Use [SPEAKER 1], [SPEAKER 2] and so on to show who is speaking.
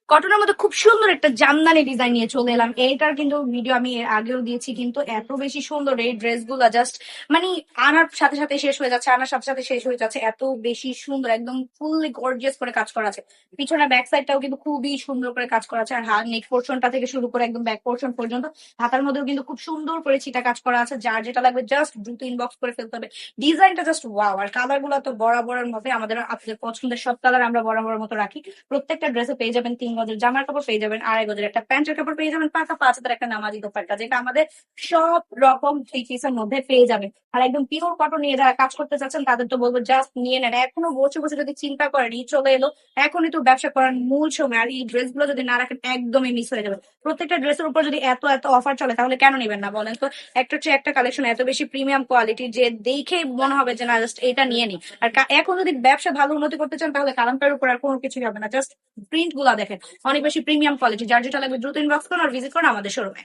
[SPEAKER 1] কটনের মধ্যে খুব সুন্দর একটা জামদানি ডিজাইন নিয়ে চলে এলাম। এইটার কিন্তু ভিডিও আমি এর আগেও দিয়েছি, কিন্তু এত বেশি সুন্দর এই ড্রেস গুলা, জাস্ট মানে আনার সাথে সাথে শেষ হয়ে যাচ্ছে, আনার সাথে সাথে শেষ হয়ে যাচ্ছে, এত বেশি সুন্দর, একদম ফুললি গর্জিয়াস করে কাজ করা আছে। পিছনে ব্যাক সাইডটাও কিন্তু খুবই সুন্দর করে কাজ করা আছে, আর নেক পোর্শনটা থেকে শুরু করে একদম ব্যাক পোর্শন পর্যন্ত হাতার মধ্যেও কিন্তু খুব সুন্দর করে ছিটা কাজ করা আছে। যার যেটা লাগবে জাস্ট দ্রুত ইনবক্স করে ফেলতে হবে। ডিজাইনটা জাস্ট ওয়াও, আর কালার গুলো তো বরাবরের মধ্যে আমাদের আপনাদের পছন্দের সব কালার আমরা বরাবরের মতো রাখি। প্রত্যেকটা ড্রেসে পেয়ে যাবেন 3 গজের জামার কাপড়, পেয়ে যাবেন 2.5 গজের একটা প্যান্টের কাপড়, পেয়ে যাবেন পাকা 5 হাতের একটা নামাজি দোপাট্টা, যেটা আমাদের সব রকম থ্রি পিসের মধ্যে পেয়ে যাবেন। আর একদম পিওর কটন নিয়ে যারা কাজ করতে চাচ্ছেন তাদের তো বলবো জাস্ট নিয়ে নেন। এখনো বসে বসে যদি চিন্তা করেন ঈদ চলে এলো, এখনই তো ব্যবসা করার মূল সময়, আর এই ড্রেস গুলো যদি না রাখেন একদমই মিস হয়ে যাবে। প্রত্যেকটা ড্রেসের উপর যদি এত এত অফার চলে তাহলে কেন নেবেন না বলেন তো? একটা চেয়ে একটা কালেকশন এত বেশি প্রিমিয়াম কোয়ালিটি যে দেখে মনে হবে যে না জাস্ট এটা নিয়ে নি। আর এখন যদি ব্যবসা ভালো উন্নতি করতে চান তাহলে কালামটার উপর আর কোনো কিছুই হবে না, জাস্ট প্রিন্ট গুলা দেখেন, অনেক বেশি প্রিমিয়াম কোয়ালিটি। যার যেটা লাগবে দ্রুত ইনবক্স করুন আর ভিজিট করুন আমাদের শোরুমে।